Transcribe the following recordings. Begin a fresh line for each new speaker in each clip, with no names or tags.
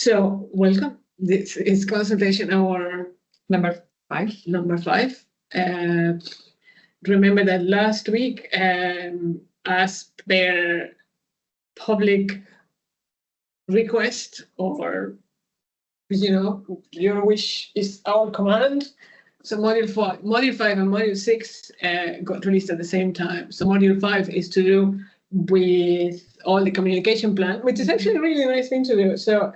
So welcome. This is consultation hour
Number 5.
number 5. Remember that last week, as per public request, or your wish is our command. So module 5 and module 6 got released at the same time. So module 5 is to do with all the communication plan, which is actually a really nice thing to do. So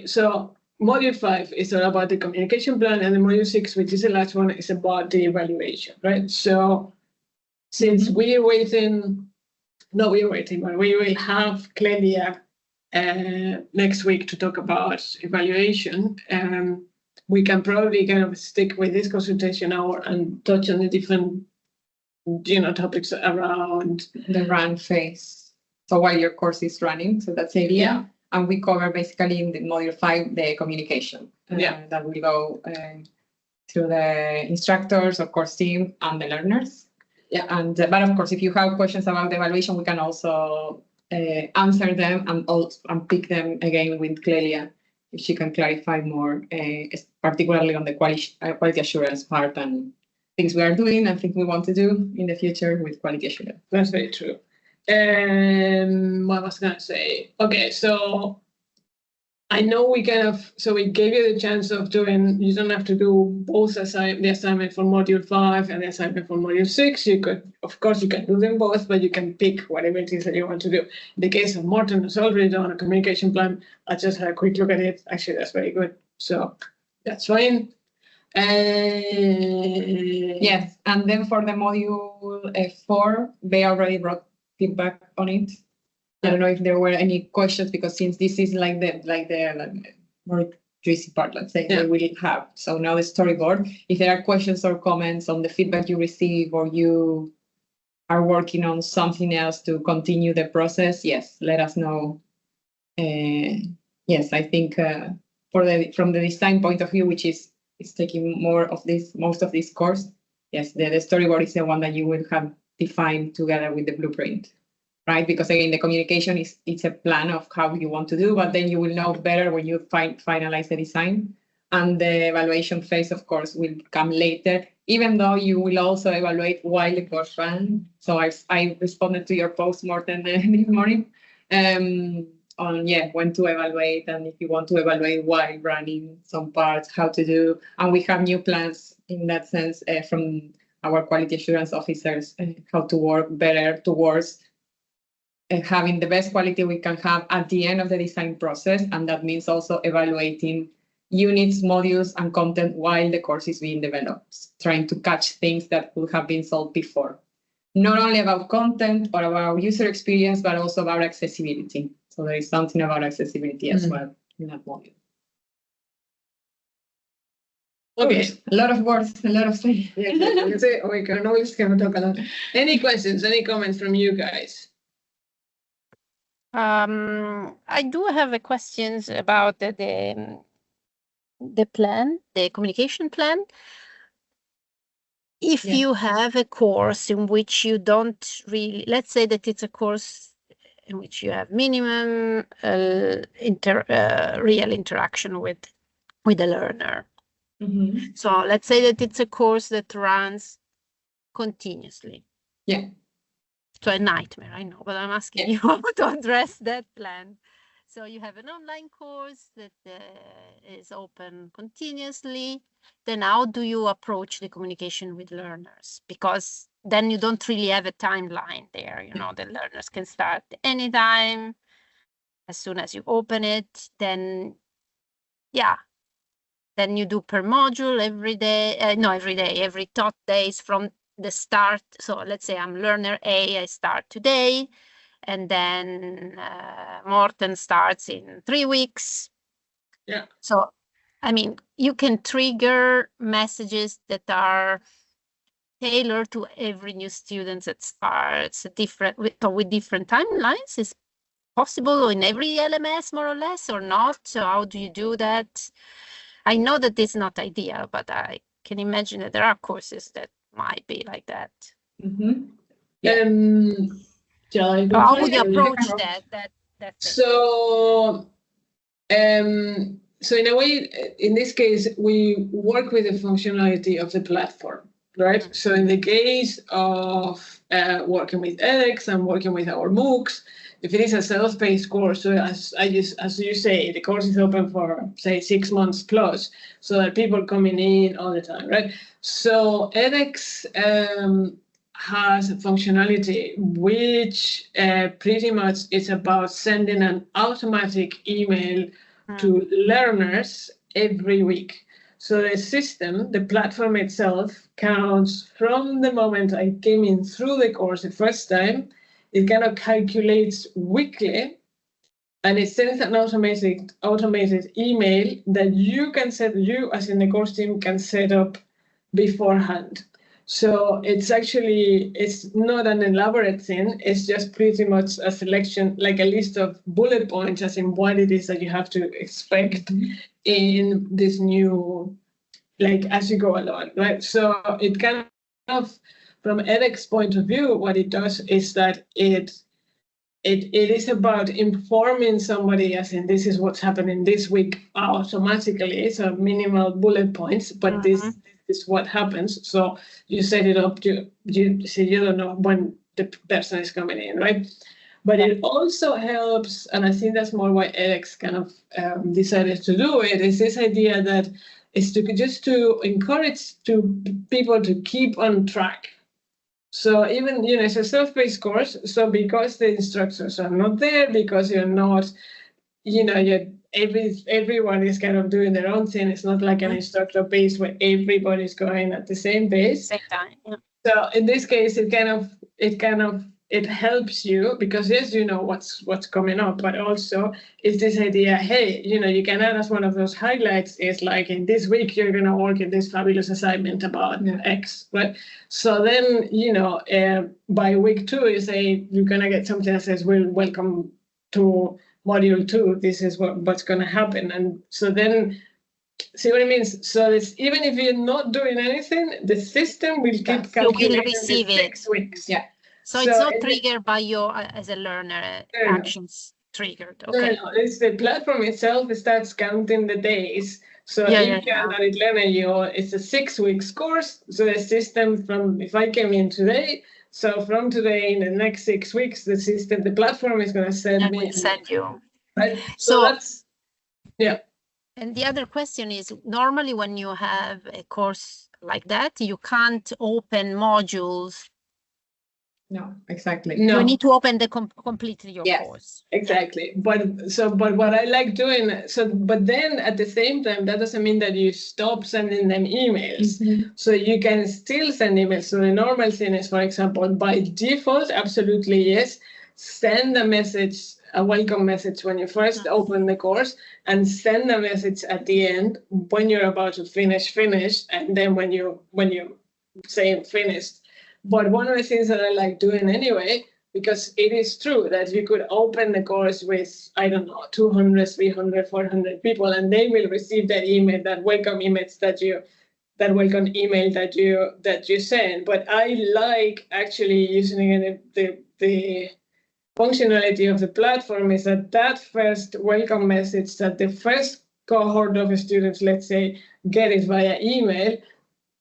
so module 5 is all about the communication plan, and the module 6, which is the last one, is about the evaluation, right? So since we will have Clelia next week to talk about evaluation, we can probably kind of stick with this consultation hour and touch on the different topics around
the run phase. So while your course is running, so that's the idea.
Yeah.
And we cover basically in the module 5 the communication. That will go to the instructors, of course, team, and the learners.
Yeah.
And but of course, if you have questions about the evaluation, we can also answer them and pick them again with Clelia, if she can clarify more, particularly on the quality assurance part and things we are doing and things we want to do in the future with quality assurance.
That's very true. What was I going to say? Okay, so I know we gave you the chance of doing, you don't have to do both the assignment for module 5 and the assignment for module 6. You can do them both, but you can pick whatever it is that you want to do. In the case of Morten, who's already done a communication plan, I just had a quick look at it. Actually, that's very good. So that's fine.
Yes, and then for the module 4, they already brought feedback on it. I don't know if there were any questions, because since this is like the more juicy part, let's say, we will have. So now the storyboard. If there are questions or comments on the feedback you receive, or you are working on something else to continue the process, yes, let us know. Yes, I think from the design point of view, which is taking most of this course, yes, the storyboard is the one that you will have defined together with the blueprint. Right, because again, the communication it's a plan of how you want to do, but then you will know better when you finalize the design. And the evaluation phase, of course, will come later, even though you will also evaluate while the course runs. So I responded to your post, Morten, this morning on when to evaluate, and if you want to evaluate while running some parts, how to do. And we have new plans in that sense from our quality assurance officers, how to work better towards having the best quality we can have at the end of the design process. And that means also evaluating units, modules, and content while the course is being developed, trying to catch things that could have been solved before. Not only about content or about user experience, but also about accessibility. So there is something about accessibility as well in that module.
Okay,
a lot of words, a lot of things.
We can always talk a lot. Any questions, any comments from you guys?
I do have a questions about the plan, the communication plan. If you have a course in which you don't really, let's say that it's a course in which you have minimum real interaction with the learner. So let's say that it's a course that runs continuously.
Yeah.
So a nightmare, I know, but I'm asking you how to address that plan. So you have an online course that is open continuously. Then how do you approach the communication with learners? Because then you don't really have a timeline there. The learners can start anytime. As soon as you open it, then you do per module every day. Every taught days from the start. So let's say I'm learner A, I start today, and then Morten starts in 3 weeks.
Yeah.
So, I mean, you can trigger messages that are tailored to every new student that starts with different timelines. Is possible in every LMS, more or less, or not? So how do you do that? I know that it's not ideal, but I can imagine that there are courses that might be like that.
Mm-hmm.
How would you approach that That's it.
So, so in a way, in this case, we work with the functionality of the platform, right? So in the case of working with edX and working with our MOOCs, if it is a self-paced course, so as you say, the course is open for say 6 months plus, so that people coming in all the time, right? So edX has a functionality which pretty much is about sending an automatic email to learners every week. So the system, the platform itself, counts from the moment I came in through the course the first time. It kind of calculates weekly, and it sends an automated email that you as in the course team can set up beforehand. So it's not an elaborate thing. It's just pretty much a selection, like a list of bullet points, as in what it is that you have to expect in this new, like as you go along, right? So it kind of, from edX point of view, what it does is that it is about informing somebody, as in this is what's happening this week automatically. So minimal bullet points, but this is what happens. So you set it up, you don't know when the person is coming in, right? But it also helps, and I think that's more why edX kind of decided to do it, is this idea that is to encourage people to keep on track. So even, it's a self-paced course. So because the instructors are not there, because you're not, everyone is kind of doing their own thing. It's not like an instructor base where everybody's going at the same pace.
Same time. Yeah.
So in this case, it helps you because yes, you know what's coming up, but also it's this idea, hey, you can add as one of those highlights is like in this week you're gonna work in this fabulous assignment about X, right? So then by week 2 you say you're gonna get something that says, well, welcome to module 2. This is what's gonna happen, and so then. See what I mean? So it's, even if you're not doing anything, the system will keep calculating
you will receive
the 6 weeks.
Yeah.
So it's not triggered by your, as a learner, actions triggered. Okay.
No, it's the platform itself starts counting the days. So it's a 6 weeks course. So the system if I came in today, so from today in the next 6 weeks, the platform is going to send me.
Send you.
Right? So that's, yeah.
And the other question is, normally when you have a course like that, you can't open modules.
No, exactly.
No.
You need to open completely your course.
Exactly. But what I like doing, but then at the same time, that doesn't mean that you stop sending them emails. Mm-hmm. So you can still send emails. So the normal thing is, for example, by default, absolutely yes, send a welcome message when you first open the course, and send a message at the end when you're about to finish, and then when you say finished. But one of the things that I like doing anyway, because it is true that you could open the course with, I don't know, 200, 300, 400 people, and they will receive that email, that welcome email that you send. But I like actually using the functionality of the platform is that first welcome message, that the first cohort of students, let's say, get it via email,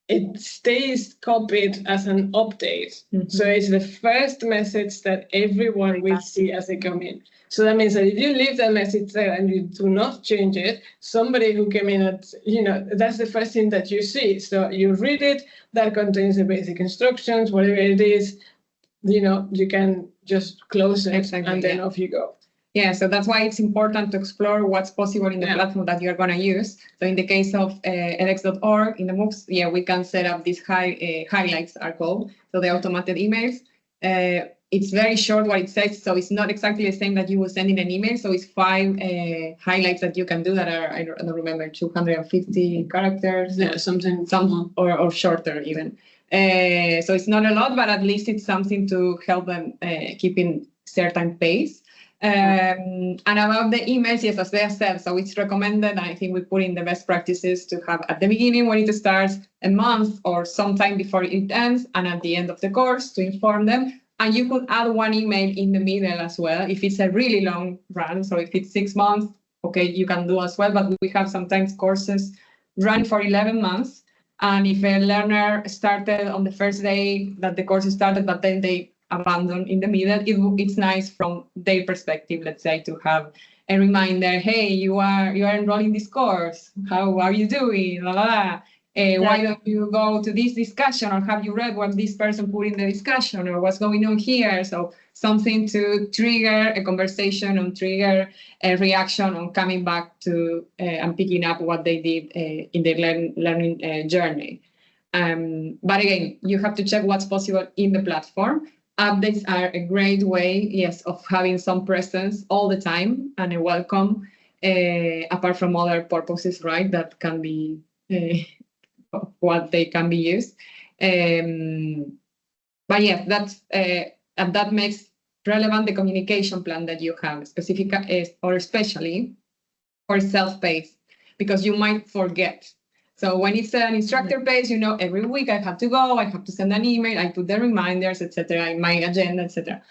it stays copied as an update. Mm-hmm. So it's the first message that everyone will see as they come in. So that means that if you leave that message there and you do not change it, somebody who came in that's the first thing that you see. So you read it, that contains the basic instructions, whatever it is, you can just close it and then off you go.
Yeah, so that's why it's important to explore what's possible in the platform that you're going to use. So in the case of edX.org, in the MOOCs, we can set up these highlights are called, so the automated emails. It's very short what it says, so it's not exactly the same that you will send in an email. So it's 5 highlights that you can do that are, I don't remember, 250 characters.
Yeah, something.
Or shorter even. So it's not a lot, but at least it's something to help them keep in certain pace. And about the emails, yes, as they said, so it's recommended, and I think we put in the best practices to have at the beginning when it starts, a month or sometime before it ends, and at the end of the course to inform them. And you could add one email in the middle as well if it's a really long run. So if it's 6 months, okay, you can do as well. But we have sometimes courses run for 11 months. And if a learner started on the first day that the course started, but then they abandon in the middle, it's nice from their perspective, let's say, to have a reminder, hey, you are enrolling this course. How are you doing? La, la, la. Why don't you go to this discussion, or have you read what this person put in the discussion, or what's going on here? So something to trigger a conversation and trigger a reaction on coming back to and picking up what they did in their learning journey. But again, you have to check what's possible in the platform. Updates are a great way, yes, of having some presence all the time and a welcome, apart from other purposes, right, that can be what they can be used. But yeah, that's and that makes relevant the communication plan that you have, specific or especially for self-paced, because you might forget. So when it's an instructor page, you know, every week I have to go, I have to send an email, I put the reminders, etc., in my agenda, etc.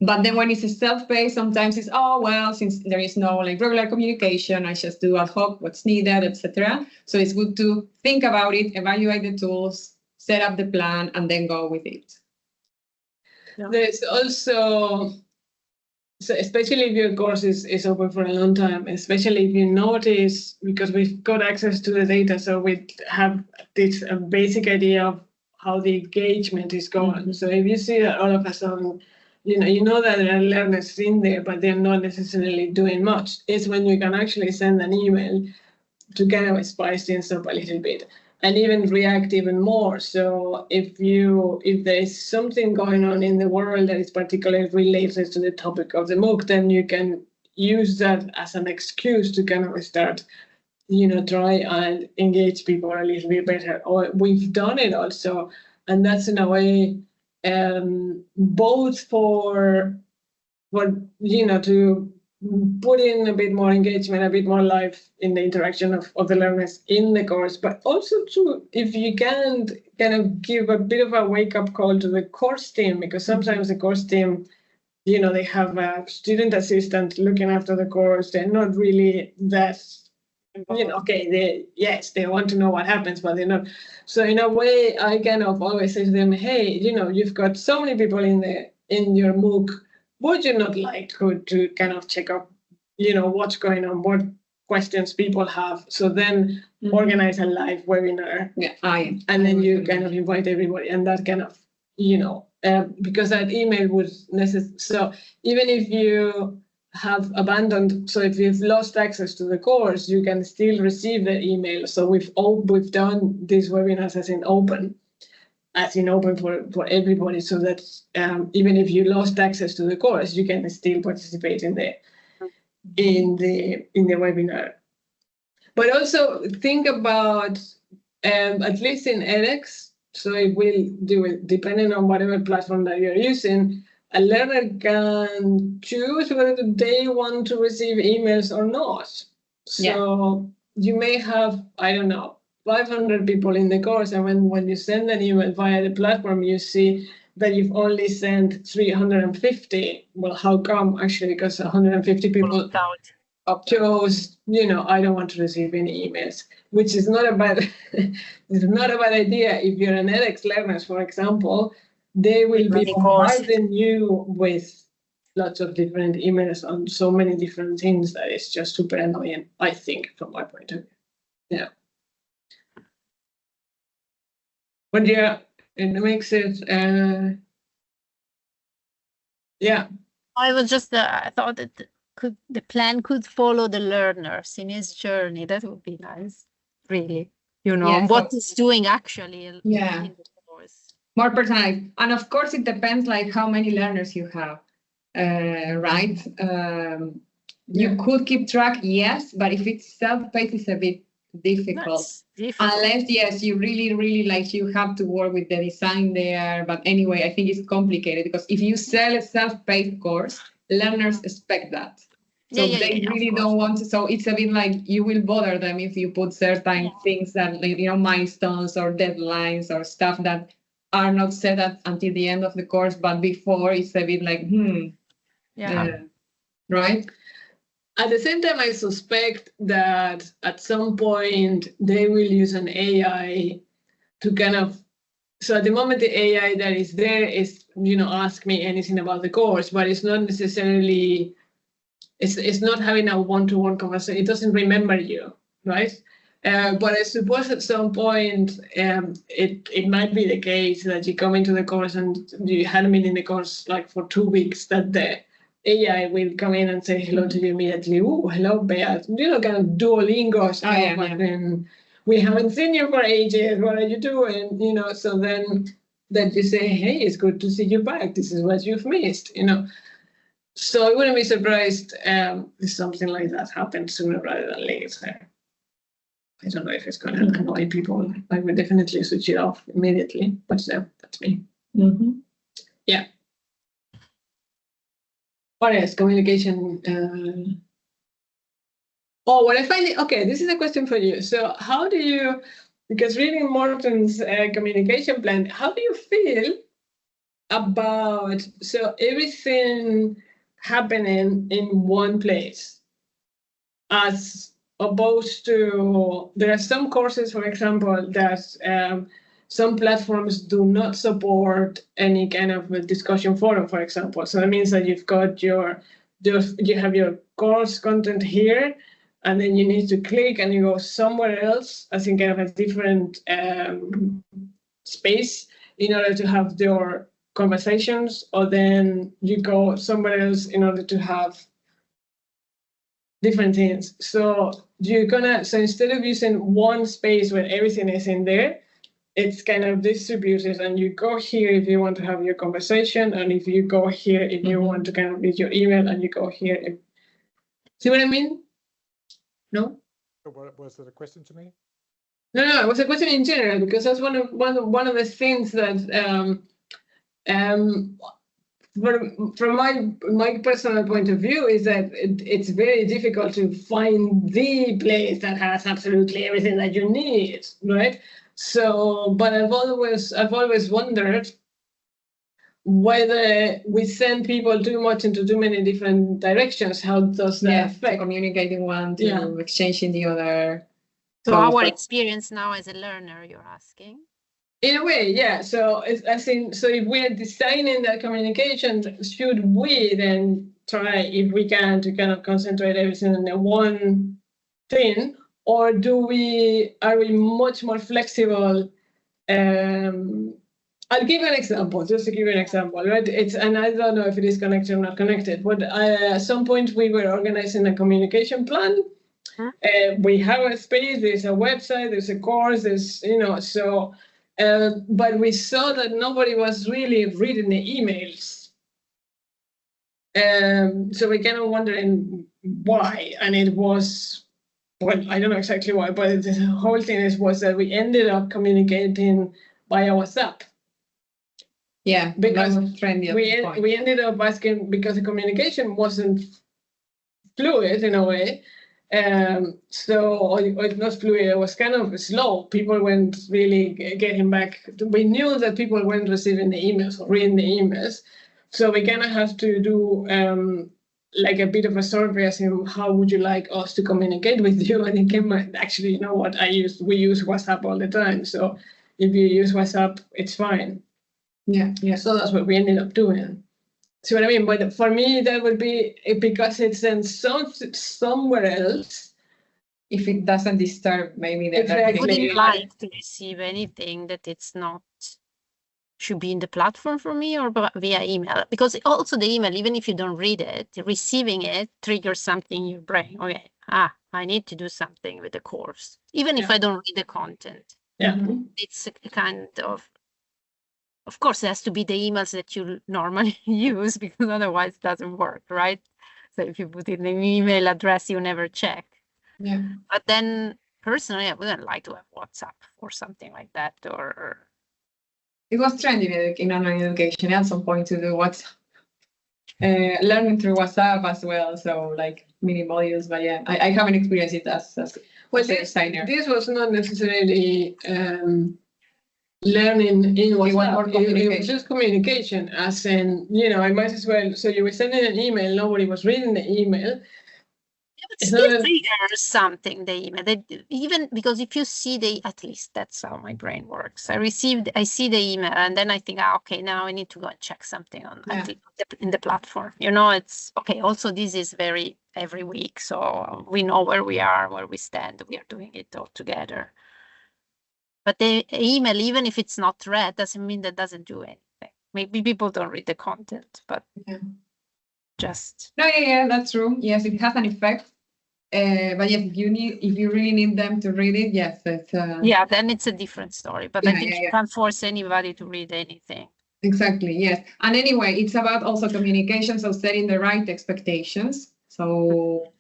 But then when it's a self-paced, sometimes it's, oh, well, since there is no like regular communication, I just do ad hoc what's needed, etc. So it's good to think about it, evaluate the tools, set up the plan, and then go with it.
Yeah. There's also, so especially if your course is open for a long time, especially if you notice, because we've got access to the data, so we have this basic idea of how the engagement is going. Mm-hmm. So if you see that all of a sudden, you know that there are learners in there, but they're not necessarily doing much, it's when you can actually send an email to kind of spice things up a little bit and even react even more. So if there is something going on in the world that is particularly related to the topic of the MOOC, then you can use that as an excuse to kind of start, try and engage people a little bit better. Or we've done it also, and that's in a way both for to put in a bit more engagement, a bit more life in the interaction of the learners in the course, but also to, if you can, kind of give a bit of a wake-up call to the course team, because sometimes the course team, they have a student assistant looking after the course. They're not really that, okay, they want to know what happens, but they're not. So in a way, I kind of always say to them, hey, you've got so many people in your MOOC. Would you not like to kind of check up, what's going on, what questions people have? So then organize a live webinar. Yeah, and then you kind of invite everybody, and that kind of, because that email would so even if you have abandoned, so if you've lost access to the course, you can still receive the email. So we've done these webinars as in open for everybody, so that even if you lost access to the course, you can still participate in the webinar. But also think about, at least in edX, so it will do it depending on whatever platform that you're using. A learner can choose whether they want to receive emails or not. So you may have, I don't know, 500 people in the course, and when you send an email via the platform, you see that you've only sent 350. Well, how come? Actually, because 150 people chose, I don't want to receive any emails, which is not a bad, it's not a bad idea. If you're an edX learners, for example, they will be bombarding you with lots of different emails on so many different things that it's just super annoying, I think, from my point of view. Yeah. But yeah, it makes it, yeah.
I was just, I thought that the plan could follow the learners in his journey. That would be nice, really. What he's doing actually in the course.
More personalized. And of course, it depends like how many learners you have, right? You could keep track, yes, but if it's self-paced, it's a bit difficult. Unless, yes, you really, really you have to work with the design there. But anyway, I think it's complicated because if you sell a self-paced course, learners expect that. So they really don't want to. So it's a bit like you will bother them if you put certain things that, milestones or deadlines or stuff that are not set at until the end of the course, but before it's a bit like, right?
At the same time, I suspect that at some point they will use an AI to kind of. So at the moment, the AI that is there is, ask me anything about the course, but it's not necessarily. It's not having a one-to-one conversation. It doesn't remember you, right? But I suppose at some point, it might be the case that you come into the course and you hadn't been in the course like for 2 weeks, that the AI will come in and say hello to you immediately. Oh, hello, Bea. Kind of Duolingo stuff. And then we haven't seen you for ages. What are you doing? So then you say, hey, it's good to see you back. This is what you've missed, So I wouldn't be surprised if something like that happens sooner rather than later. I don't know if it's going to annoy people. I would definitely switch it off immediately, but that's me.
Mm-hmm.
Yeah. What else? Communication. What I find okay, this is a question for you. So how do you, because reading Morten's communication plan, how do you feel about, so everything happening in one place, as opposed to, there are some courses, for example, that some platforms do not support any kind of a discussion forum, for example. So that means that you've got you have your course content here, and then you need to click and you go somewhere else, as in kind of a different space, in order to have your conversations, or then you go somewhere else in order to have different things. So so instead of using one space where everything is in there, it's kind of distributed, and you go here if you want to have your conversation, and if you go here if you want to kind of read your email, and you go here. See what I mean? No?
Was it a question to me?
No, it was a question in general, because that's one of the things that from my personal point of view is that it's very difficult to find the place that has absolutely everything that you need, right? So, but I've always wondered whether we send people too much into too many different directions. How does that affect?
To communicate in one, to exchange in the other.
So our experience now as a learner, you're asking?
In a way, yeah. So so if we're designing that communication, should we then try, if we can, to kind of concentrate everything on the one thing, or are we much more flexible? I'll give you an example, just to give you an example, right? And I don't know if it is connected or not connected, but at some point we were organizing a communication plan. We have a space, there's a website, there's a course, there's, so, but we saw that nobody was really reading the emails. So we kind of wondering why, and it was, well, I don't know exactly why, but the whole thing was that we ended up communicating via WhatsApp.
Yeah,
because
that was trendy at the point.
We ended up asking, because the communication wasn't fluid in a way. So it's not fluid, it was kind of slow. People weren't really getting back. We knew that people weren't receiving the emails or reading the emails. So we kind of have to do like a bit of a survey as in how would you like us to communicate with you? And it came, actually, you know what, we use WhatsApp all the time. So if you use WhatsApp, it's fine.
Yeah.
So that's what we ended up doing. See what I mean? But for me, that would be, because it's then somewhere else.
If it doesn't disturb, maybe the
Exactly.
I wouldn't like to receive anything that it's not, should be in the platform for me or via email. Because also the email, even if you don't read it, receiving it triggers something in your brain. Okay, I need to do something with the course. Even if I don't read the content.
Yeah.
It's a kind of course, it has to be the emails that you normally use, because otherwise it doesn't work, right? So if you put in an email address you never check.
Yeah.
But then personally, I wouldn't like to have WhatsApp or something like that. Or
it was trendy in online education at some point to do WhatsApp. Learning through WhatsApp as well, so like mini modules. But yeah, I haven't experienced it as a designer.
This was not necessarily learning in
want
WhatsApp.
more
It was
communication.
just communication, as in, I might as well. So you were sending an email, nobody was reading the email.
It
It's
still
not a-
triggers something, the email. Even because if you see at least that's how my brain works. I see the email and then I think, okay, now I need to go and check something in the platform. It's okay. Also, this is every week. So we know where we are, where we stand. We are doing it all together. But the email, even if it's not read, doesn't mean that doesn't do anything. Maybe people don't read the content, but just.
No, yeah, that's true. Yes, it has an effect. But yes, if you really need them to read it, yes, it's
Yeah, then it's a different story. But I
Yeah,
think
yeah,
you
yeah.
can't force anybody to read anything.
exactly, yes. And anyway, it's about also communication, so setting the right expectations. So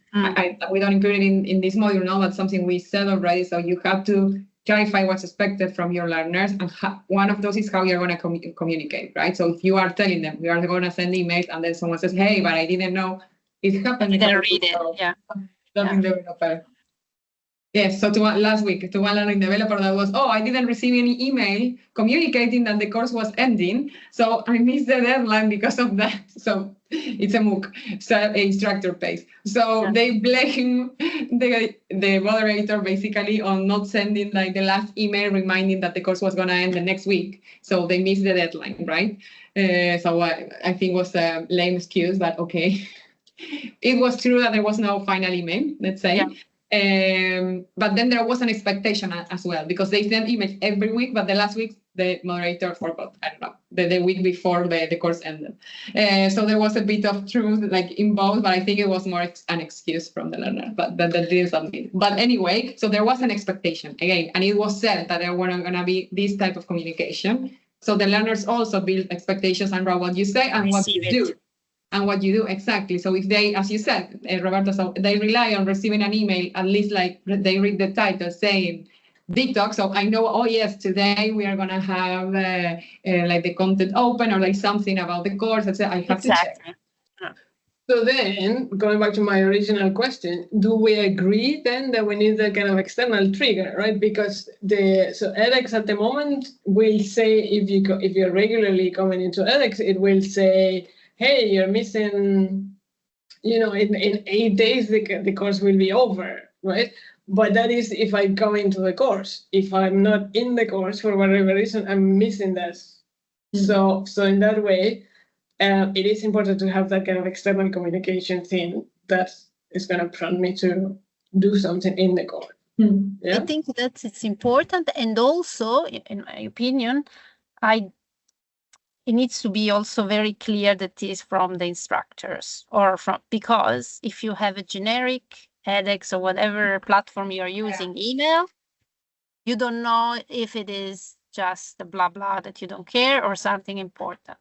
we don't include it in this module now, but something we said already. So you have to clarify what's expected from your learners, and one of those is how you're going to communicate, right? So if you are telling them we are going to send emails, and then someone says, "Hey, but I didn't know it happened,"
They read it.
so
Yeah.
Learning developer. Yes, so last week, to one learning developer that was, I didn't receive any email communicating that the course was ending, so I missed the deadline because of that. So it's a MOOC, so instructor pays. So they blame the moderator basically on not sending like the last email reminding that the course was going to end the next week. So they missed the deadline, right? So I think it was a lame excuse, but okay. It was true that there was no final email, let's say. Yeah. But then there was an expectation as well, because they sent emails every week, but the last week the moderator forgot, I don't know, the week before the course ended. So there was a bit of truth like in both, but I think it was more an excuse from the learner, but that didn't submit. But anyway, so there was an expectation again, and it was said that there were going to be this type of communication. So the learners also build expectations around what you say and what you do. And what you do exactly. So if they, as you said, Roberto, so they rely on receiving an email, at least like they read the title saying detox. So I know, yes, today we are going to have like the content open or like something about the course. I have to check.
So then, going back to my original question, do we agree then that we need that kind of external trigger, right? Because edX at the moment will say, if you're regularly coming into edX, it will say, hey, you're missing, in 8 days, the course will be over, right? But that is if I come into the course. If I'm not in the course for whatever reason, I'm missing this. Mm-hmm. So in that way, it is important to have that kind of external communication thing that is going to prompt me to do something in the course.
Mm-hmm. Yeah? I think that it's important. And also, in my opinion, it needs to be also very clear that it is from the instructors because if you have a generic edX or whatever platform you're using email, you don't know if it is just a blah blah that you don't care or something important.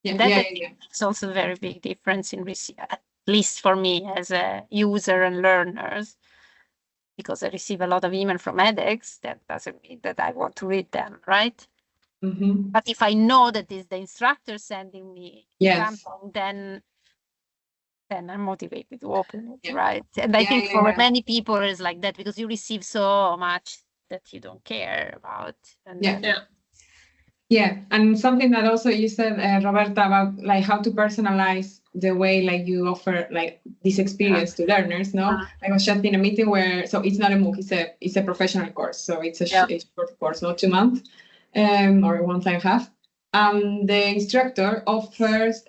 It's also a very big difference in at least for me as a user and learners, because I receive a lot of email from edX. That doesn't mean that I want to read them, right? Mm-hmm. But if I know that is the instructor sending me something, then I'm motivated to open it, right? And I think for many people it's like that, because you receive so much that you don't care about. And
Yeah, and something that also you said, Roberta, about like how to personalize the way like you offer like this experience to learners. No, I was just in a meeting where it's not a MOOC, it's a professional course, so it's a short course, not 2 months. Or 1.5. The instructor offers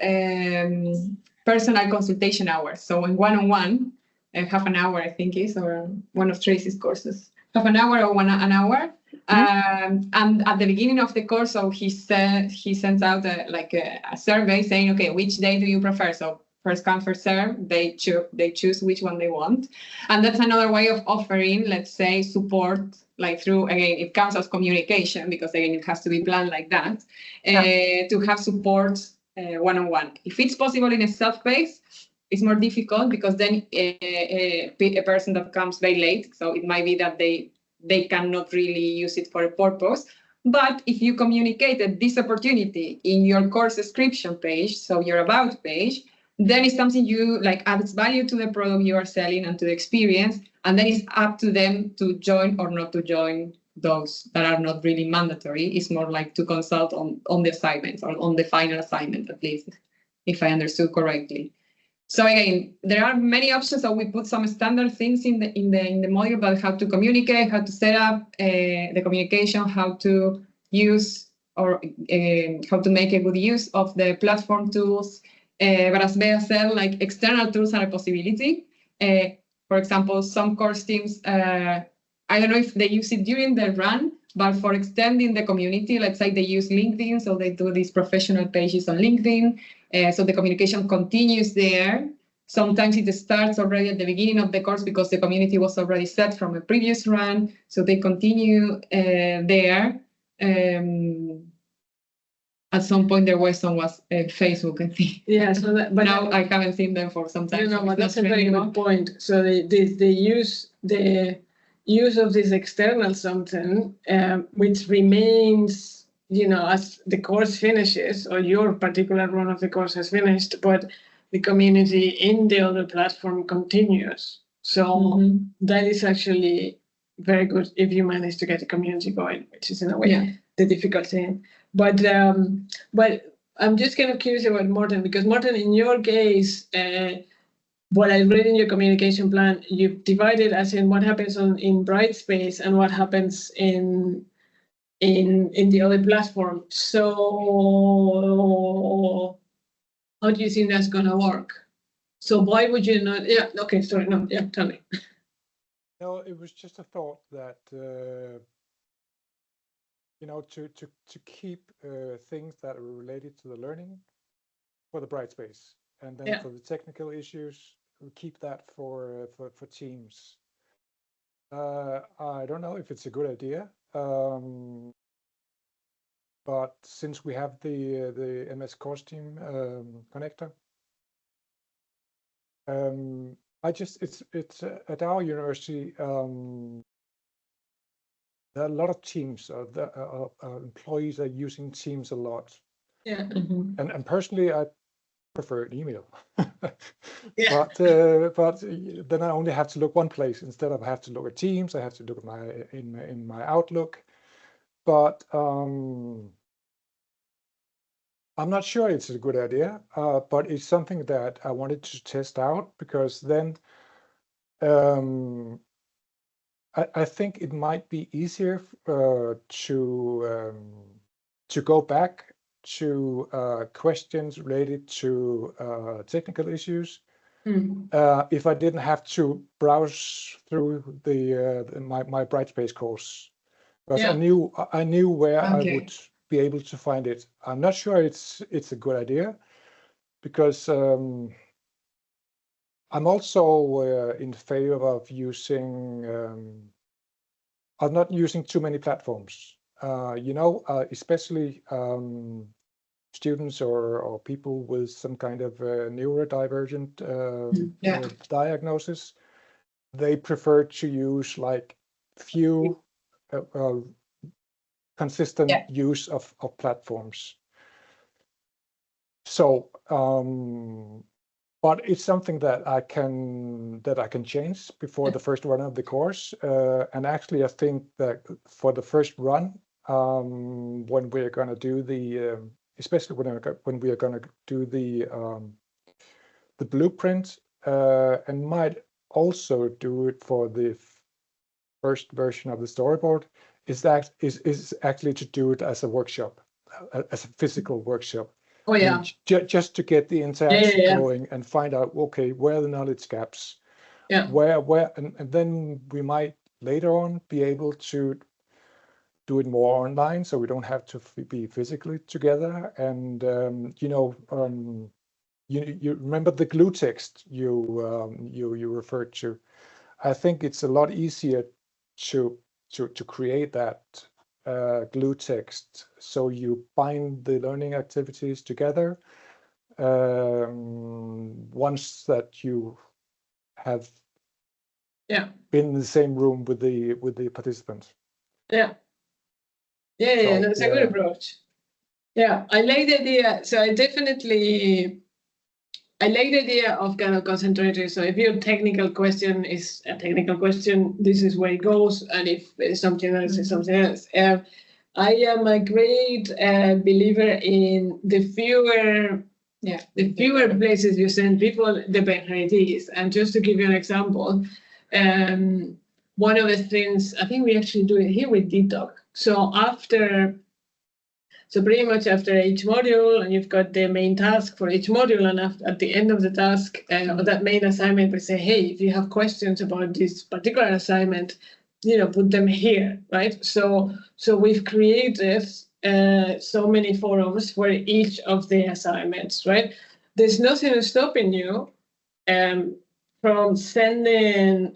personal consultation hours. So in one-on-one, half an hour, I think is, or one of Tracy's courses, half an hour or an hour. Mm-hmm. And at the beginning of the course, so he sends out a survey saying, okay, which day do you prefer? So first come, first serve, they choose which one they want. And that's another way of offering, let's say, support, like through, again, it counts as communication, because again, it has to be planned like that, to have support one-on-one. If it's possible in a self-paced, it's more difficult, because then a person that comes very late, so it might be that they cannot really use it for a purpose. But if you communicated this opportunity in your course description page, so your about page, then it's something you like adds value to the product you are selling and to the experience, and then it's up to them to join or not to join those that are not really mandatory. It's more like to consult on the assignments or on the final assignment, at least, if I understood correctly. So again, there are many options. So we put some standard things in the module about how to communicate, how to set up the communication, how to use or how to make a good use of the platform tools. But as Bea said, like external tools are a possibility. For example, some course teams, I don't know if they use it during the run, but for extending the community, let's say they use LinkedIn, so they do these professional pages on LinkedIn. So the communication continues there. Sometimes it starts already at the beginning of the course because the community was already set from a previous run. So they continue there. At some point there was Facebook, I think.
Yeah, so that, but
now I haven't seen them for some time.
No,
so
but
it's
that's
not
a very
really
good point. So the use of this external something, which remains, as the course finishes or your particular run of the course has finished, but the community in the other platform continues. So that is actually very good if you manage to get the community going, which is in a way the difficult thing. But I'm just kind of curious about Morten, because Morten, in your case, what I read in your communication plan, you've divided as in what happens in Brightspace and what happens in the other platform. So how do you think that's going to work? So why would you not? Yeah. Okay. Sorry. No. Yeah. Tell me.
No, it was just a thought that to keep things that are related to the learning for the Brightspace, and then for the technical issues, we keep that for Teams. I don't know if it's a good idea, but since we have the MS Course Team connector, it's at our university. There are a lot of Teams. Employees are using Teams a lot.
Yeah.
And personally, I prefer email.
Yeah.
But then I only have to look one place instead of have to look at Teams. I have to look at in my Outlook. But I'm not sure it's a good idea. But it's something that I wanted to test out, because then I think it might be easier to go back to questions related to technical issues if I didn't have to browse through my Brightspace course, because I knew where I would be able to find it. I'm not sure it's a good idea, because I'm also in favor of not using too many platforms. Especially students or people with some kind of neurodivergent diagnosis. They prefer to use like few consistent use of platforms. So, but it's something that I can change before the first run of the course. And actually, I think that for the first run, when we're going to do especially when we are going to do the blueprint, and might also do it for the first version of the storyboard, is actually to do it as a workshop, as a physical workshop.
Oh yeah.
Just to get the interaction going and find out, okay, where are the knowledge gaps?
Yeah.
Where and then we might later on be able to do it more online, so we don't have to be physically together. And you remember the glue text you referred to. I think it's a lot easier to create that glue text, so you bind the learning activities together once that you have been in the same room with the participants.
That's a good approach. I like the idea. So I definitely I like the idea of kind of concentrating. So if your technical question is a technical question, this is where it goes. And if it's something else, it's something else. I am a great believer in the fewer places you send people, the better it is. And just to give you an example, one of the things, I think we actually do it here with DTalk. So pretty much after each module, and you've got the main task for each module, and at the end of the task, that main assignment, we say, hey, if you have questions about this particular assignment, put them here, right? So we've created so many forums for each of the assignments, right? There's nothing stopping you from sending,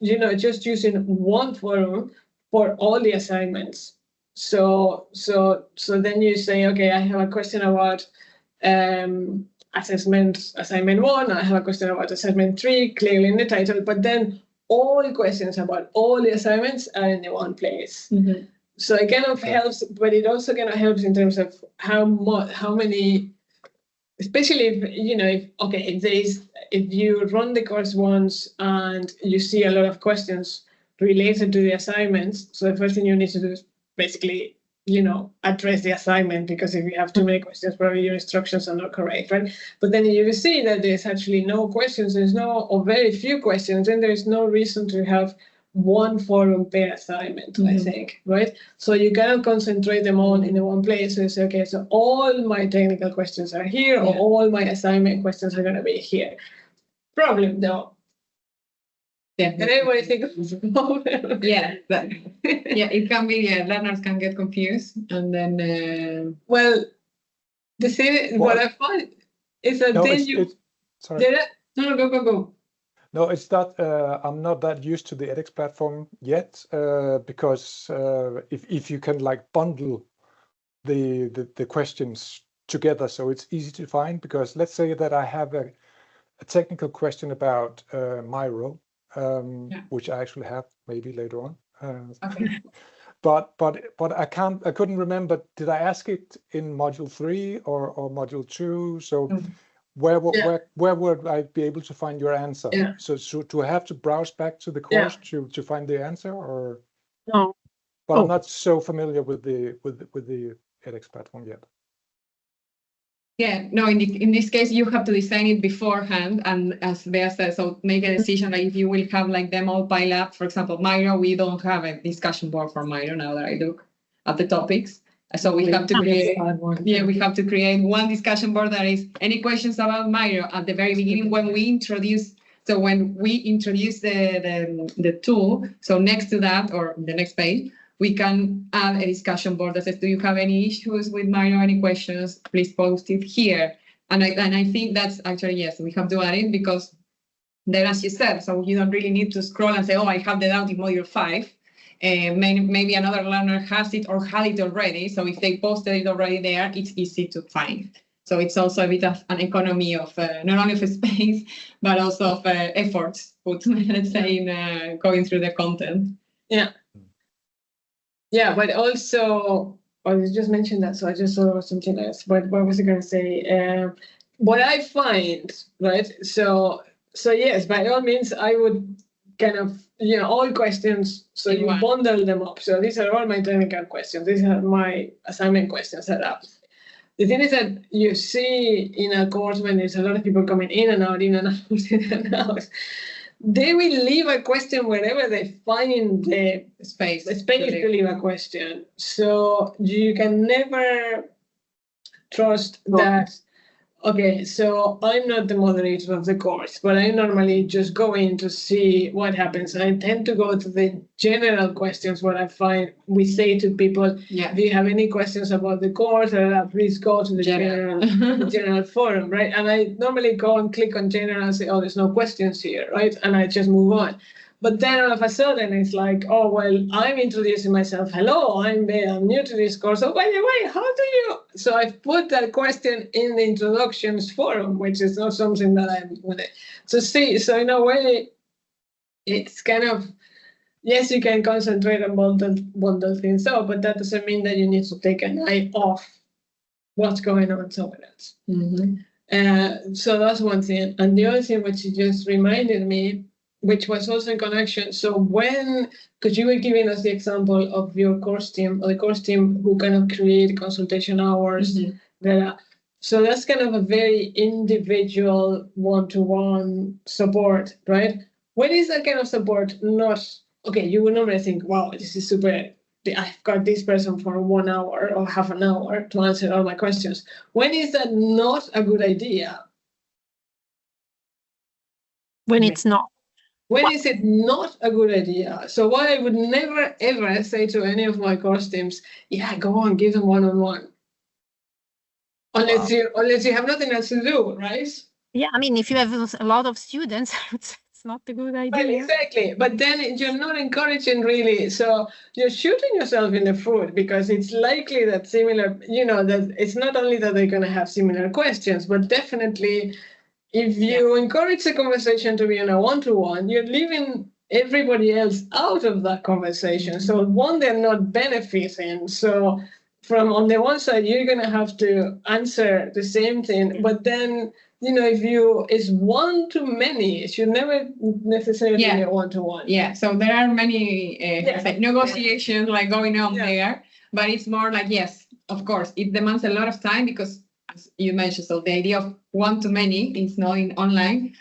just using one forum for all the assignments. So then you say, okay, I have a question about assignment 1, I have a question about assignment 3, clearly in the title, but then all questions about all the assignments are in the one place. Mm-hmm. So it kind of helps, but it also kind of helps in terms of how many, especially if you run the course once and you see a lot of questions related to the assignments, so the first thing you need to do is basically, address the assignment, because if you have too many questions, probably your instructions are not correct, right? But then you see that there's actually no questions, or very few questions, and there's no reason to have one forum per assignment, I think, right? So you cannot concentrate them all in one place. So you say, okay, so all my technical questions are here, or all my assignment questions are going to be here. Problem, though. Yeah. Can everybody think of the problem?
Yeah, but it can be. Learners can get confused, and then.
Well, the thing what I find is that
sorry.
No, go.
No, it's that I'm not that used to the edX platform yet, because if you can bundle the questions together, so it's easy to find. Because let's say that I have a technical question about Miro. Which I actually have maybe later on.
Okay.
But I couldn't remember. Did I ask it in module 3 or module 2? So where would I be able to find your answer?
Yeah.
So do I have to browse back to the course to find the answer, or
no?
But I'm not so familiar with the edX platform yet.
Yeah, no, in this case, you have to design it beforehand. And as Bea said, so make a decision, if you will have them all pile up. For example, Miro, we don't have a discussion board for Miro now that I look at the topics. So we have to create, we have to create one discussion board that is any questions about Miro at the very beginning when we introduce. So when we introduce the tool, so next to that or the next page, we can add a discussion board that says, do you have any issues with Miro, any questions? Please post it here. And I think that's actually, yes, we have to add it, because then, as you said, so you don't really need to scroll and say, oh, I have the doubt in module 5. Maybe another learner has it or had it already. So if they posted it already there, it's easy to find. So it's also a bit of an economy of not only of space, but also of efforts put, let's say, in going through the content.
Yeah. Yeah, but also, you just mentioned that, so I just thought of something else. But what was I going to say? What I find, right? So yes, by all means, I would kind of, all questions, so you bundle them up. So these are all my technical questions. These are my assignment questions set up. The thing is that you see in a course when there's a lot of people coming in and out, in and out, in and out, they will leave a question wherever they find the space to leave a question. So you can never trust that. Okay, so I'm not the moderator of the course, but I normally just go in to see what happens. And I tend to go to the general questions where I find we say to people, if you have any questions about the course, please go to the general forum, right? And I normally go and click on general and say, oh, there's no questions here, right? And I just move on. But then all of a sudden it's like, oh, well, I'm introducing myself. Hello, I'm new to this course. Oh, by the way, how do you? So I've put that question in the introductions forum, which is not something that I'm going to. So in a way, it's kind of, yes, you can concentrate on bundle things out, but that doesn't mean that you need to take an eye off what's going on somewhere else. Mm-hmm. So that's one thing. And the other thing which you just reminded me, which was also in connection. So because you were giving us the example of your course team, or the course team who kind of create consultation hours. So that's kind of a very individual one-to-one support, right? When is that kind of support not, okay, you would normally think, wow, this is super, I've got this person for 1 hour or half an hour to answer all my questions. When is that not a good idea?
When it's not.
When is it not a good idea? So what I would never, ever say to any of my course teams, yeah, go on, give them one-on-one. Unless you have nothing else to do, right?
Yeah, I mean, if you have a lot of students, it's not a good idea.
Well, exactly. But then you're not encouraging really. So you're shooting yourself in the foot, because it's likely that that it's not only that they're going to have similar questions, but definitely if you encourage the conversation to be on a one-to-one, you're leaving everybody else out of that conversation. So one, they're not benefiting. So from on the one side, you're going to have to answer the same thing, but then if it's one to many, it should never necessarily be a one-to-one.
Yeah, so there are many negotiations like going on there, but it's more like, yes, of course, it demands a lot of time because, as you mentioned, so the idea of one-to-many is not in online.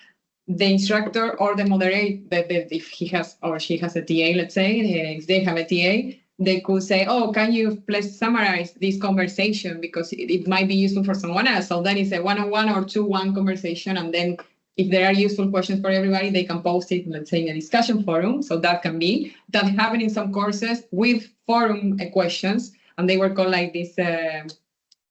The instructor or the moderator, if he has or she has a TA, let's say, if they have a TA, they could say, oh, can you please summarize this conversation because it might be useful for someone else. So then it's a one-on-one or two-one conversation. And then if there are useful questions for everybody, they can post it, let's say, in a discussion forum. So that can be. That happened in some courses with forum questions. And they were called like this,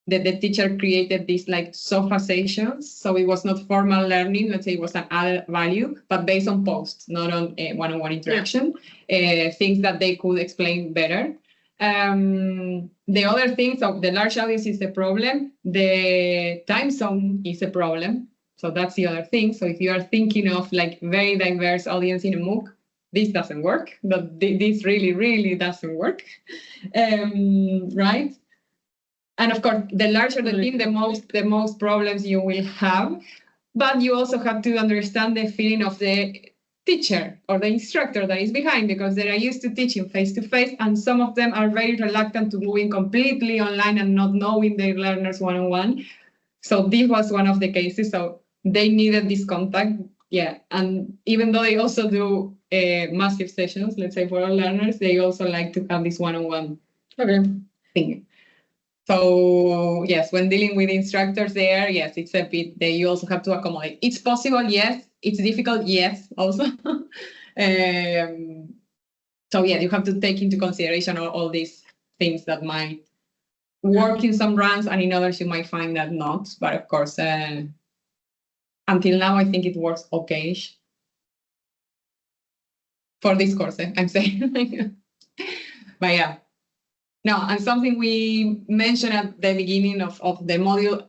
the teacher created these like sofa sessions. So it was not formal learning, let's say it was an added value, but based on posts, not on a one-on-one interaction, things that they could explain better. The other thing, so the large audience is the problem. The time zone is a problem. So that's the other thing. So if you are thinking of like very diverse audience in a MOOC, this doesn't work. This really, really doesn't work, right? And of course, the larger the team, the most problems you will have. But you also have to understand the feeling of the teacher or the instructor that is behind, because they are used to teaching face-to-face, and some of them are very reluctant to moving completely online and not knowing their learners one-on-one. So this was one of the cases. So they needed this contact. Yeah. And even though they also do massive sessions, let's say for all learners, they also like to have this one-on-one thing. So yes, when dealing with instructors there, yes, it's a bit that you also have to accommodate. It's possible, yes. It's difficult, yes, also. So yeah, you have to take into consideration all these things that might work in some runs, and in others you might find that not. But of course, until now, I think it works okay for this course, I'm saying. But yeah. No, and something we mentioned at the beginning of the module,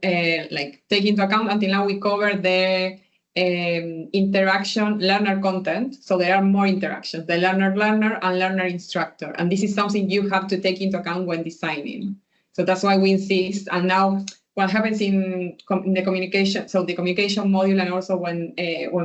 like take into account, until now we covered the interaction learner content. So there are more interactions, the learner and learner-instructor. And this is something you have to take into account when designing. So that's why we insist. And now what happens in the communication, so the communication module, and also when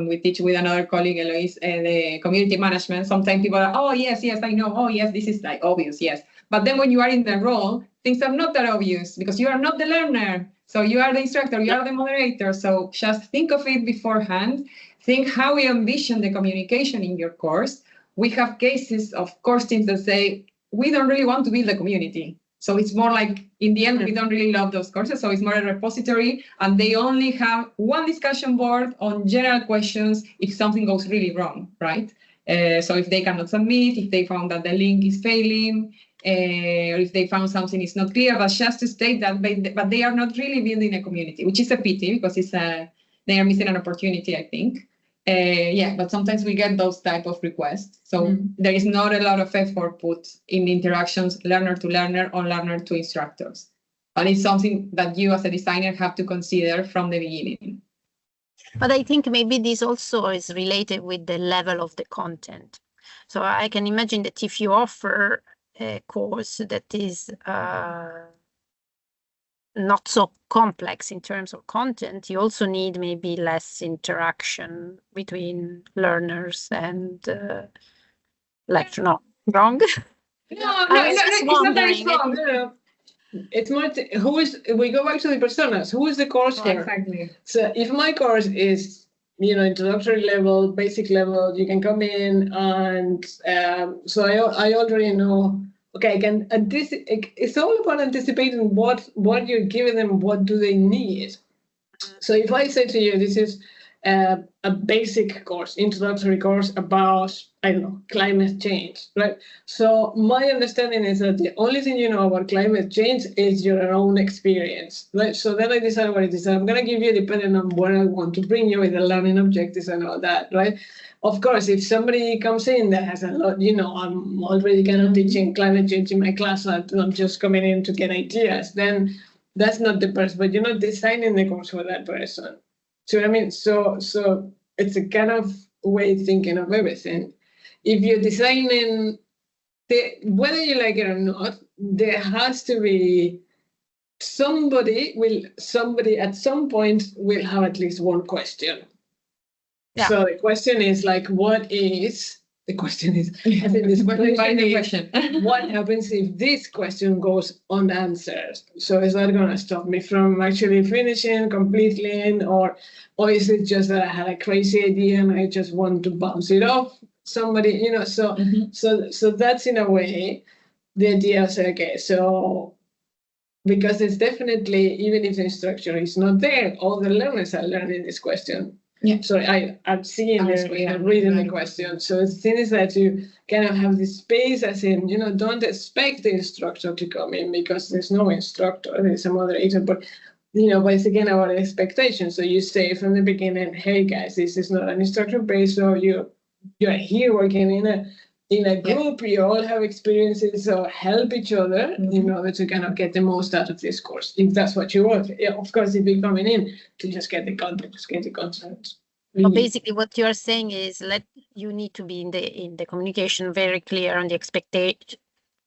we teach with another colleague, Eloise, the community management, sometimes people are, oh, yes, I know. Oh, yes, this is like obvious, yes. But then when you are in the role, things are not that obvious because you are not the learner. So you are the instructor, you are the moderator. So just think of it beforehand. Think how we envision the communication in your course. We have cases of course teams that say, we don't really want to build a community. So it's more like, in the end, we don't really love those courses. So it's more a repository, and they only have one discussion board on general questions if something goes really wrong, right? So if they cannot submit, if they found that the link is failing, or if they found something is not clear, but just to state that, but they are not really building a community, which is a pity because they are missing an opportunity, I think. Yeah, but sometimes we get those type of requests. So there is not a lot of effort put in the interactions learner to learner or learner to instructors. But it's something that you as a designer have to consider from the beginning.
But I think maybe this also is related with the level of the content. So I can imagine that if you offer a course that is not so complex in terms of content, you also need maybe less interaction between learners and lecture. No, wrong?
No,
I was just
it's not very
wondering.
strong.
It's more, we go back to the personas. Who is the course for?
Exactly.
So if my course is, introductory level, basic level, you can come in and so I already know, okay, I can, it's all about anticipating what you're giving them, what do they need. So if I say to you, this is a basic course, introductory course about, I don't know, climate change, right? So my understanding is that the only thing you know about climate change is your own experience, right? So then I decide what it is. I'm going to give you depending on what I want to bring you with the learning objectives and all that, right? Of course, if somebody comes in that has a lot, I'm already kind of teaching climate change in my class, I'm just coming in to get ideas, then that's not the person, but you're not designing the course for that person. So I mean, so it's a kind of way of thinking of everything. If you're designing, whether you like it or not, there has to be somebody at some point will have at least one question.
Yeah.
So the question is like, the question is, I think this question is, what happens if this question goes unanswered? So is that going to stop me from actually finishing completely, or is it just that I had a crazy idea and I just want to bounce it off somebody, so that's in a way the idea of saying, okay, so because it's definitely, even if the instructor is not there, all the learners are learning this question.
Yeah.
So I'm seeing this, I'm reading the question. So the thing is that you kind of have this space, as in, don't expect the instructor to come in because there's no instructor, there's a moderator, but it's again about expectation. So you say from the beginning, hey guys, this is not an instructor base, so you're here working in a group, you all have experiences, so help each other in order to kind of get the most out of this course, if that's what you want. Yeah, of course, if you're coming in to just get the content,
So basically what you're saying is you need to be in the communication very clear on the expectation,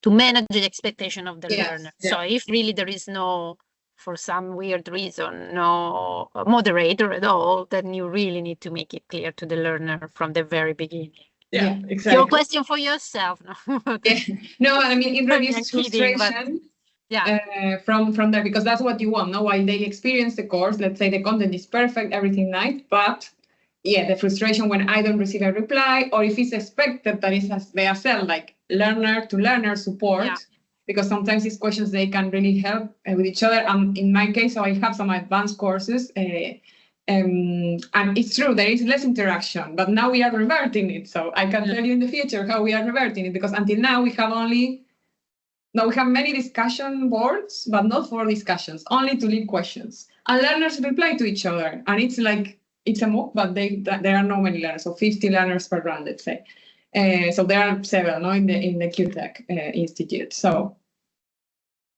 to manage the expectation of the learner. Yeah. So if really there is no, for some weird reason, no moderator at all, then you really need to make it clear to the learner from the very beginning.
Yeah, exactly.
Your question for yourself.
No, I mean, it reduces frustration from there, because that's what you want. No, while they experience the course, let's say the content is perfect, everything nice, but the frustration when I don't receive a reply, or if it's expected that it's as they are said, like learner to learner support, because sometimes these questions, they can really help with each other. And in my case, so I have some advanced courses, and it's true, there is less interaction, but now we are reverting it. So I can tell you in the future how we are reverting it, because until now we have many discussion boards, but not for discussions, only to leave questions. And learners reply to each other. And it's like, it's a MOOC, but there are no many learners, so 50 learners per round, let's say. So there are several in the QTech Institute. So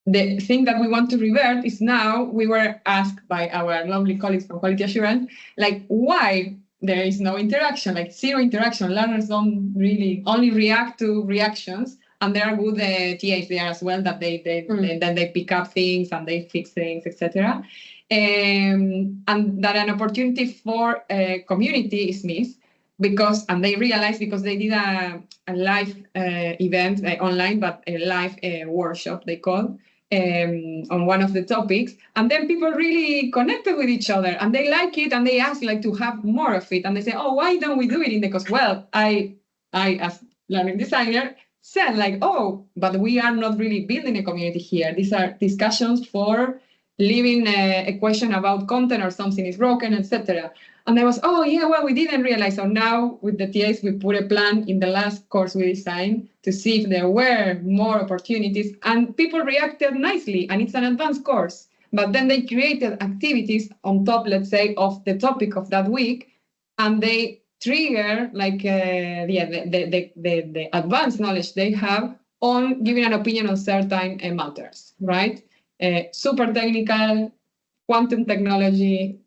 the thing that we want to revert is, now we were asked by our lovely colleagues from Quality Assurance, like, why there is no interaction, like zero interaction. Learners don't really, only react to reactions, and there are good TAs there as well, that they pick up things and they fix things, etc. And that an opportunity for community is missed, and they realized, because they did a live event, online, but a live workshop, they call, on one of the topics, and then people really connected with each other, and they like it, and they ask like to have more of it, and they say, oh, why don't we do it in the course? Well, I as learning designer said, like, oh, but we are not really building a community here. These are discussions for leaving a question about content, or something is broken, etc. And I was, oh yeah, well, we didn't realize. So now with the TAs, we put a plan in the last course we designed to see if there were more opportunities, and people reacted nicely, and it's an advanced course. But then they created activities on top, let's say, of the topic of that week, and they trigger like the advanced knowledge they have on giving an opinion on certain matters, right? Super technical, quantum technology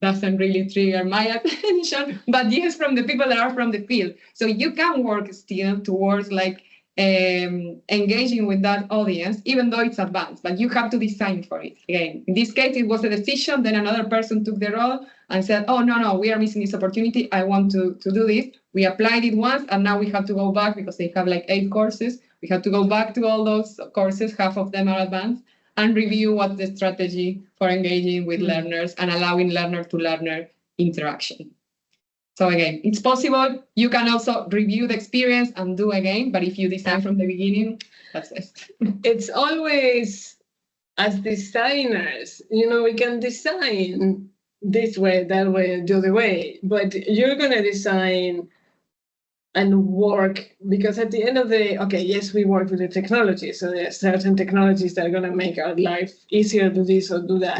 doesn't really trigger my attention, but yes, from the people that are from the field. So you can work still towards like engaging with that audience, even though it's advanced, but you have to design for it. Again, in this case, it was a decision, then another person took the role and said, oh, no, we are missing this opportunity. I want to do this. We applied it once, and now we have to go back because they have like 8 courses. We have to go back to all those courses, half of them are advanced, and review what's the strategy for engaging with learners and allowing learner-to-learner interaction. So again, it's possible. You can also review the experience and do again, but if you design from the beginning, that's it.
It's always, as designers, we can design this way, that way, the other way, but you're going to design and work, because at the end of the day, okay, yes, we work with the technology, so there are certain technologies that are going to make our life easier to do this or do that.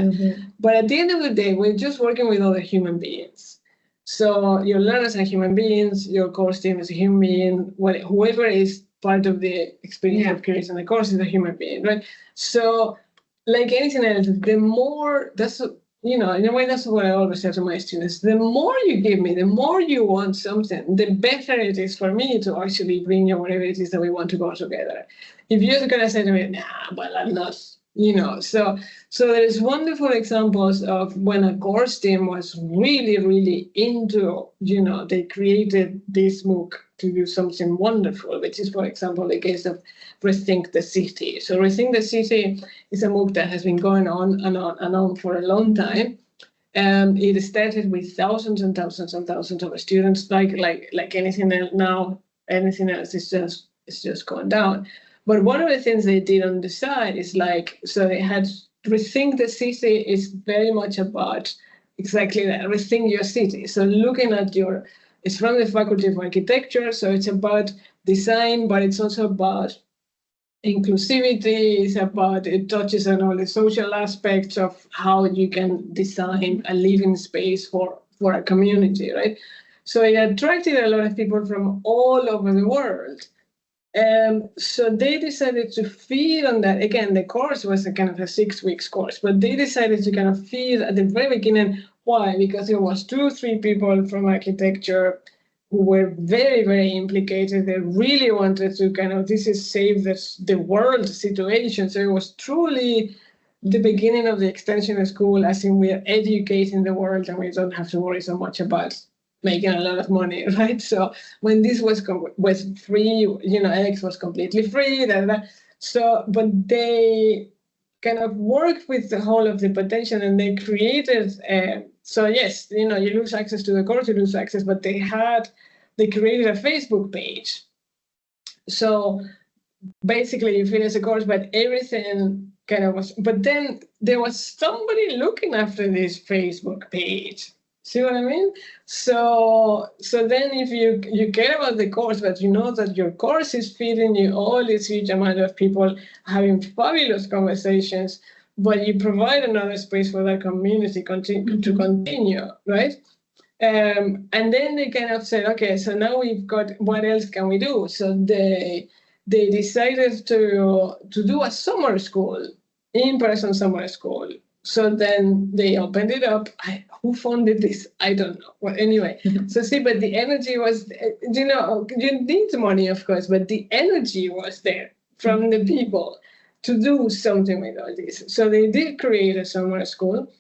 But at the end of the day, we're just working with other human beings. So your learners are human beings, your course team is a human being, whoever is part of the experience of creating the course is a human being, right? So like anything else, the more, in a way, that's what I always say to my students. The more you give me, the more you want something, the better it is for me to actually bring you whatever it is that we want to go together. If you're going to say to me, nah, well, I'm not, So there's wonderful examples of when a course team was really, really into, they created this MOOC to do something wonderful, which is, for example, the case of Rethink the City. So Rethink the City is a MOOC that has been going on and on and on for a long time. It started with thousands and thousands and thousands of students, like anything else now, anything else is just going down. But one of the things they did on the side is so they had Rethink the City is very much about exactly that, rethink your city. So looking at it's from the Faculty of Architecture, so it's about design, but it's also about inclusivity, it touches on all the social aspects of how you can design a living space for a community, right? So it attracted a lot of people from all over the world. So they decided to feed on that. Again, the course was a kind of a 6-week course, but they decided to kind of feed at the very beginning. Why? Because there was 2 or 3 people from architecture who were very, very implicated. They really wanted to save the world situation. So it was truly the beginning of the extension of school, as in we are educating the world and we don't have to worry so much about making a lot of money, right? So when this was free, edX was completely free. So, but they kind of worked with the whole of the potential, and they created. So yes, you lose access to the course, you lose access, but they created a Facebook page. So basically, you finish the course, but everything kind of was. But then there was somebody looking after this Facebook page. See what I mean? So then if you care about the course, but you know that your course is feeding you all this huge amount of people having fabulous conversations, but you provide another space for that community to continue, right? And then they kind of said, okay, so now we've got, what else can we do? So they decided to do a summer school, in-person summer school. So then they opened it up. Who funded this? I don't know. Well, anyway, so see, but the energy was, you need money, of course, but the energy was there from the people to do something with all this. So they did create a summer school.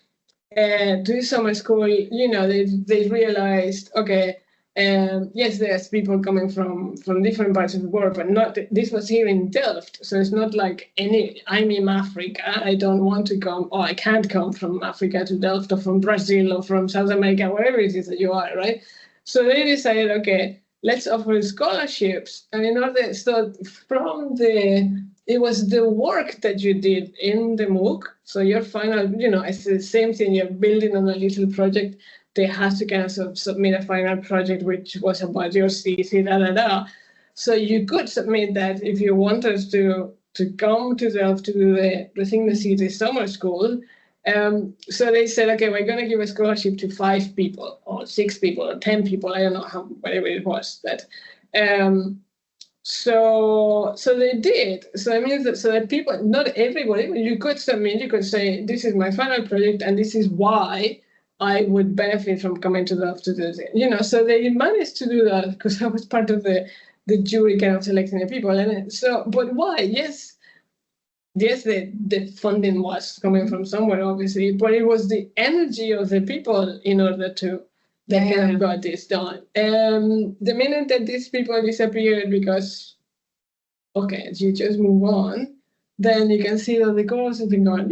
And to this summer school, they realized, okay, yes, there's people coming from different parts of the world, but this was here in Delft. So it's not like I'm in Africa, I don't want to come, or I can't come from Africa to Delft, or from Brazil, or from South America, wherever it is that you are, right? So they decided, okay, let's offer scholarships. And it was the work that you did in the MOOC. So your final, it's the same thing, you're building on a little project. They had to kind of submit a final project, which was about your city, So you could submit that if you wanted to come to Delft to do the Rethink the City summer school. So they said, okay, we're going to give a scholarship to 5 people, or 6 people, or 10 people. I don't know whatever it was. But so they did. So I mean, so that people, not everybody, you could submit. You could say, this is my final project, and this is why I would benefit from coming to Delft to do it. So they managed to do that because I was part of the the jury kind of selecting the people. And so, but why? Yes, the funding was coming from somewhere, obviously, but it was the energy of the people in order to that kind of got this done. The minute that these people disappeared because, okay, you just move on, then you can see that the course has been going,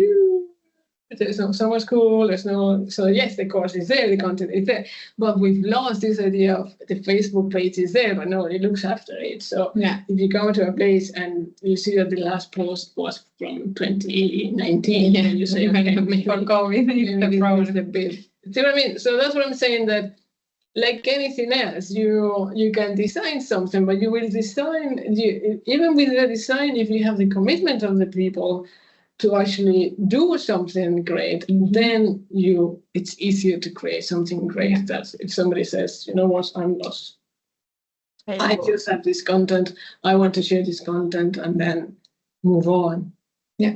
there's no summer school, there's no, so yes, the course is there, the content is there, but we've lost this idea of the Facebook page is there, but nobody looks after it. So if you go to a place and you see that the last post was from 2019, and you say, okay, maybe
for COVID,
it's the bit. See what I mean? So that's what I'm saying, that like anything else, you can design something, but you will design, even with the design, if you have the commitment of the people to actually do something great, then it's easier to create something great. That's if somebody says, you know what, I'm lost. I just have this content, I want to share this content, and then move on. Yeah.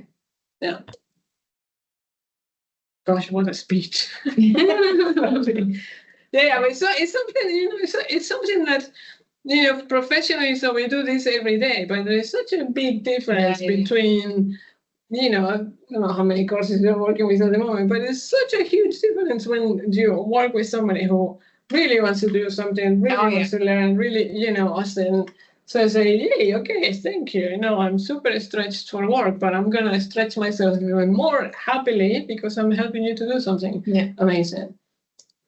Gosh, what a speech. Yeah, but so it's something, it's something that, professionally, so we do this every day, but there's such a big difference between, I don't know how many courses you're working with at the moment, but it's such a huge difference when you work with somebody who really wants to do something, really wants to learn, really, Austin. So I say, yay, okay, thank you. I'm super stretched for work, but I'm going to stretch myself even more happily because I'm helping you to do something amazing,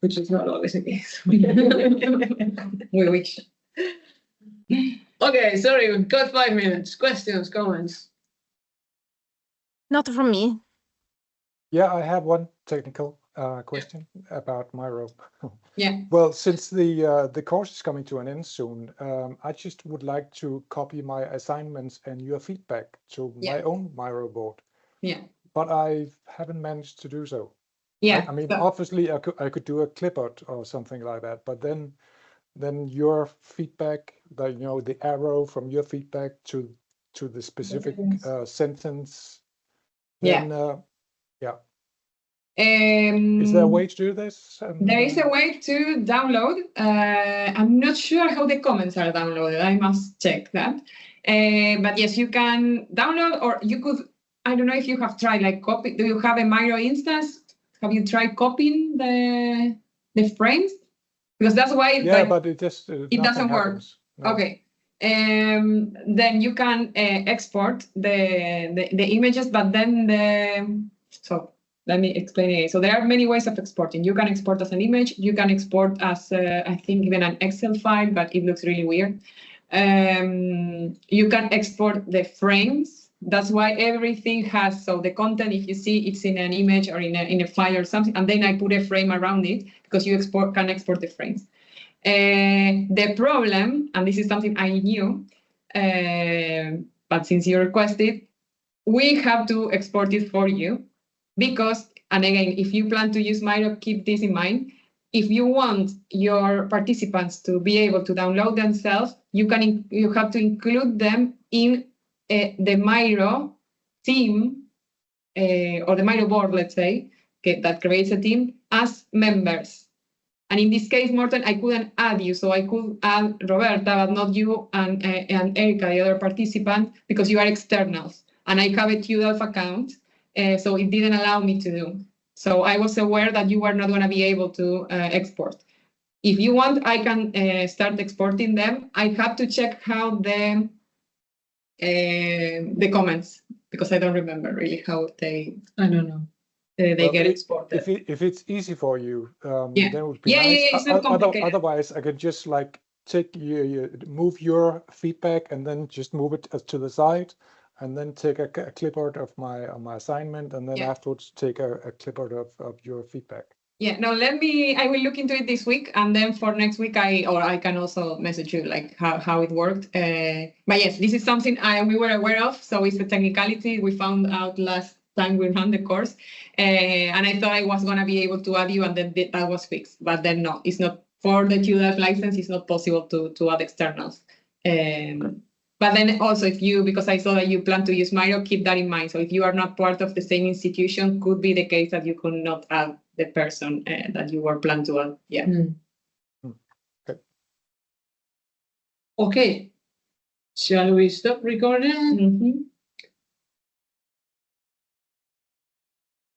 which is not always the case.
We wish.
Okay, sorry, we've got 5 minutes. Questions, comments?
Not from me.
Yeah, I have one technical question about Miro.
Yeah.
Well, since the course is coming to an end soon, I just would like to copy my assignments and your feedback to my own Miro board.
Yeah.
But I haven't managed to do so.
Yeah.
I mean, obviously, I could do a clipboard or something like that, but then your feedback, the arrow from your feedback to the specific sentence. Then, is there a way to do this?
There is a way to download. I'm not sure how the comments are downloaded. I must check that. But yes, you can download, or you could, I don't know if you have tried like copy. Do you have a Miro instance? Have you tried copying the frames? Because that's why.
Yeah, but it just
it doesn't work. No. Okay. Then you can export the images, but then so let me explain it. So there are many ways of exporting. You can export as an image. You can export as I think even an Excel file, but it looks really weird. You can export the frames. That's why everything has, so the content, if you see it's in an image or in a file or something, and then I put a frame around it because you can export the frames. The problem, and this is something I knew, but since you requested, we have to export it for you because, and again, if you plan to use Miro, keep this in mind. If you want your participants to be able to download themselves, you have to include them in the Miro team or the Miro board, let's say, that creates a team as members. And in this case, Morten, I couldn't add you, so I could add Roberta, but not you and Erica, the other participant, because you are externals. And I have a QDelf account, so it didn't allow me to do. So I was aware that you were not going to be able to export. If you want, I can start exporting them. I have to check how the comments, because I don't remember really how they. I don't know. They get exported.
If it's easy for you, then it would be nice.
It's not complicated.
Otherwise, I could just like move your feedback and then just move it to the side, and then take a clipboard of my assignment, and then afterwards take a clipboard of your feedback.
Yeah, no, I will look into it this week, and then for next week, I can also message you like how it worked. But yes, this is something we were aware of, so it's a technicality we found out last time we ran the course, and I thought I was going to be able to add you, and then that was fixed. But then no, it's not for the QDelf license. It's not possible to add externals. But then also, because I saw that you plan to use Miro, keep that in mind. So if you are not part of the same institution, could be the case that you could not add the person that you were planned to add. Yeah.
Okay. Shall we stop recording?
Mhm.